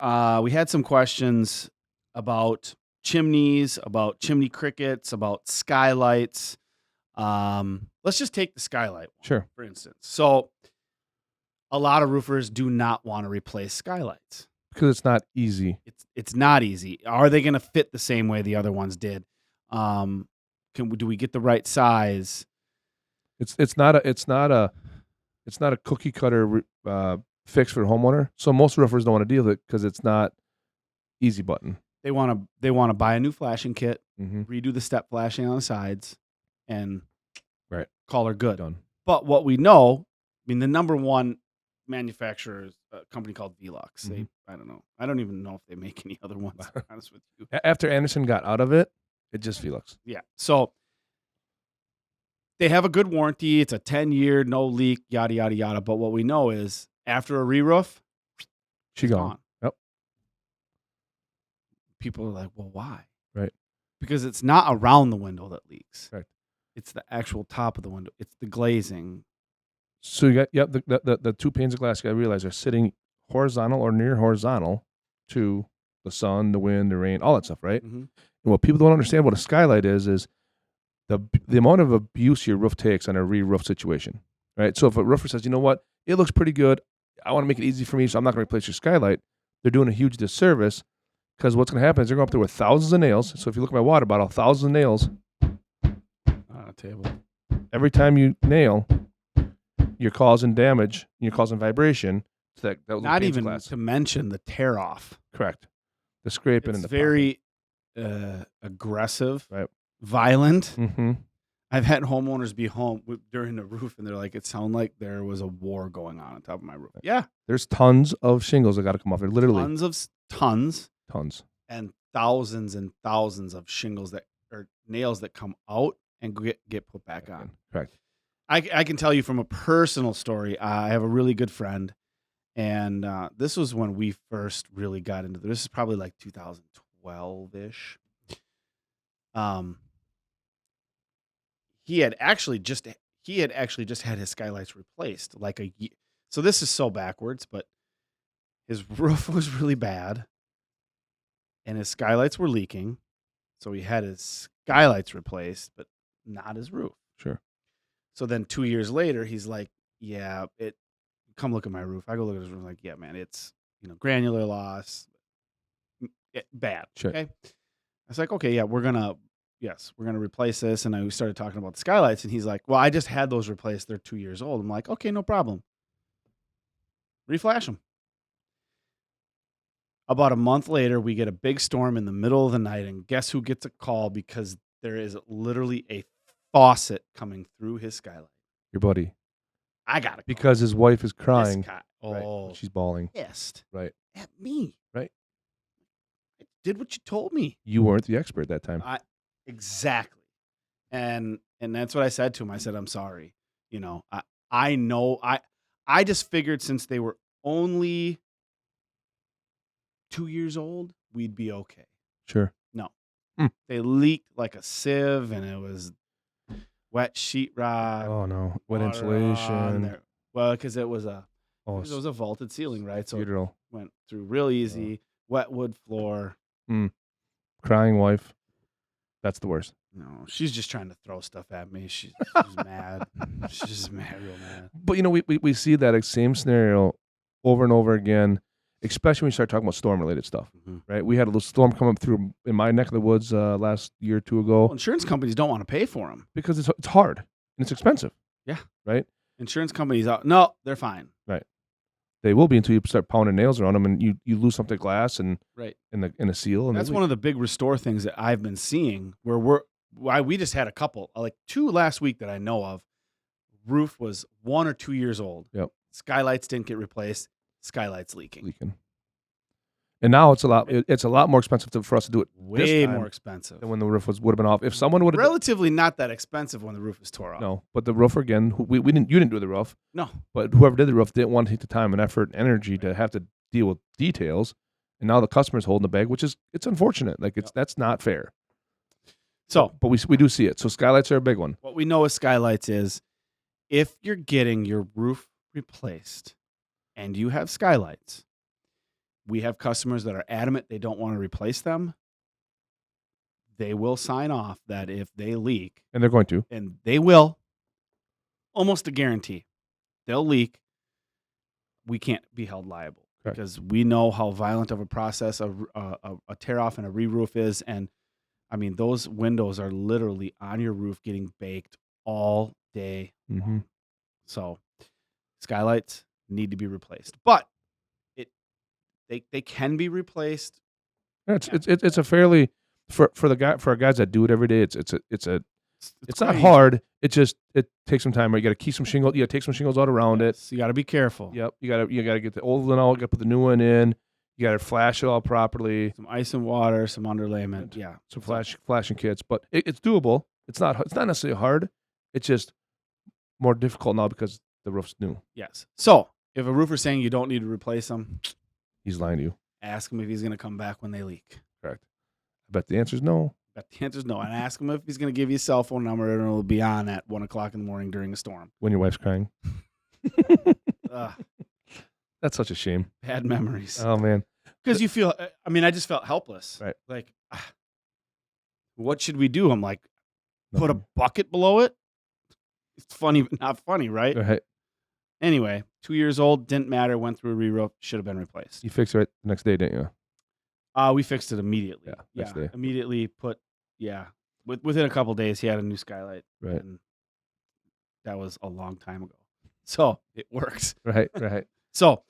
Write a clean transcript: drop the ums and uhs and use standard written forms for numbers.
We had some questions about chimneys, about chimney crickets, about skylights. Let's just take the skylight one, Sure. for instance. So a lot of roofers do not want to replace skylights. Because it's not easy. It's not easy. Are they going to fit the same way the other ones did? Do we get the right size? It's not a cookie cutter fix for the homeowner. So most roofers don't want to deal with it because it's not easy button. They want to buy a new flashing kit, Mm-hmm. redo the step flashing on the sides, and call her good. Done. But what we know, I mean, the number one manufacturer is a company called Velux. Mhm. I don't know. I don't even know if they make any other ones, to be honest with you. After Anderson got out of it, it just Velux. Yeah. So they have a good warranty. It's a 10-year, no leak, yada, yada, yada. But what we know is after a re-roof, She's gone. Yep. People are like, well, why? Right. Because it's not around the window that leaks. Right. It's the actual top of the window. It's the glazing. So you got the 2 panes of glass. You got to realize they're sitting horizontal or near horizontal to the sun, the wind, the rain, all that stuff, right? Mm-hmm. And what people don't understand what a skylight is the amount of abuse your roof takes on a re-roof situation, right? So if a roofer says, you know what, it looks pretty good, I want to make it easy for me, so I'm not going to replace your skylight, they're doing a huge disservice because what's going to happen is they're going up there with thousands of nails. So if you look at my water bottle, thousands of nails On a table. every time you nail, you're causing damage, you're causing vibration to that Not even glass. to mention the tear off. Correct. The scraping It's and the very aggressive, Right. violent. Mm-hmm. I've had homeowners be home during the roof, and they're like, "It sounded like there was a war going on top of my roof." Yeah, There's tons of shingles that got to come off there. Literally tons, tons. and thousands of shingles or nails that come out and get put back on. Correct. I can tell you from a personal story. I have a really good friend, and this was when we first really got into this. This is probably like 2012-ish. He had actually just had his skylights replaced like a year. So this is so backwards, but his roof was really bad, and his skylights were leaking. So he had his skylights replaced, but not his roof. Sure. So then 2 years later, he's like, "Yeah, come look at my roof." I go look at his roof, like, "Yeah, man, it's granular loss, bad." Sure. Okay. I was like, "Okay, yeah, we're gonna replace this." And we started talking about the skylights, and he's like, "Well, I just had those replaced. They're 2 years old." I'm like, "Okay, no problem. Reflash them." About a month later, we get a big storm in the middle of the night, and guess who gets a call because there is literally a faucet coming through his skylight. Your buddy. I got it because his wife is crying. Right. She's bawling. Pissed. Right. At me. Right. I did what you told me. You weren't the expert that time. Exactly. And that's what I said to him. I said, "I'm sorry. I know. I just figured since they were only 2 years old, we'd be okay." Sure. No. They leaked like a sieve, and it was wet sheetrock. Oh no. Wet water insulation. on there. Well, because it was a Oh, vaulted ceiling, right? So beautiful. it went through real easy. Wet wood floor. Crying wife. That's the worst. No, she's just trying to throw stuff at me. She's mad. She's just mad, real mad. But we see that same scenario over and over again, especially when we start talking about storm-related stuff, right? We had a little storm come up through in my neck of the woods last year or two ago. Well, insurance companies don't want to pay for them because it's hard and it's expensive. Yeah. Right? Insurance companies, no, they're fine. Right. They will be until you start pounding nails around them and you lose something glass and right in a seal. And that's one of the big restore things that I've been seeing why we just had a couple, like 2 last week that I know of. Roof was 1 or 2 years old. Yep. Skylights didn't get replaced. Skylights leaking. And now it's a lot more expensive for us to do it. Way more expensive than when the roof would have been off. If someone would have relatively not that expensive when the roof was tore off. No, but the roofer again, you didn't do the roof. No, but whoever did the roof didn't want to take the time and effort and energy to have to deal with details, and now the customer's holding the bag, which is it's unfortunate. Like that's not fair. So, but we do see it. So skylights are a big one. What we know with skylights is if you're getting your roof replaced and you have skylights, we have customers that are adamant they don't want to replace them. They will sign off that if they leak, And they're going to. and they will, almost a guarantee, they'll leak, we can't be held liable. Correct. Because we know how violent of a process a tear off and a re-roof is. And I mean, those windows are literally on your roof getting baked all day long. So skylights need to be replaced, but they can be replaced. It's a fairly for our guys that do it every day. It's not easy. hard. It takes some time. Right? You got to keep some shingles. You got to take some shingles out around it. So you got to be careful. Yep. You got to get the old one out. You got to put the new one in. You got to flash it all properly. Some ice and water, some underlayment. Yeah. Some flashing kits, but it's doable. It's not necessarily hard. It's just more difficult now because the roof's new. Yes. So if a roofer's saying you don't need to replace them, he's lying to you. Ask him if he's going to come back when they leak. Correct. I bet the answer is no. But the answer is no. And ask him if he's going to give you a cell phone number and it'll be on at 1:00 in the morning during a storm. When your wife's crying. That's such a shame. Bad memories. Oh, man. Because you feel, I mean, I just felt helpless. Right. Like, what should we do? I'm like, put a bucket below it? It's funny, but not funny, right? Right. Anyway, 2 years old, didn't matter, went through a re-roof, should have been replaced. You fixed it right the next day, didn't you? We fixed it immediately. Next day. Immediately within a couple days, he had a new skylight. Right. And that was a long time ago. So it works. Right. So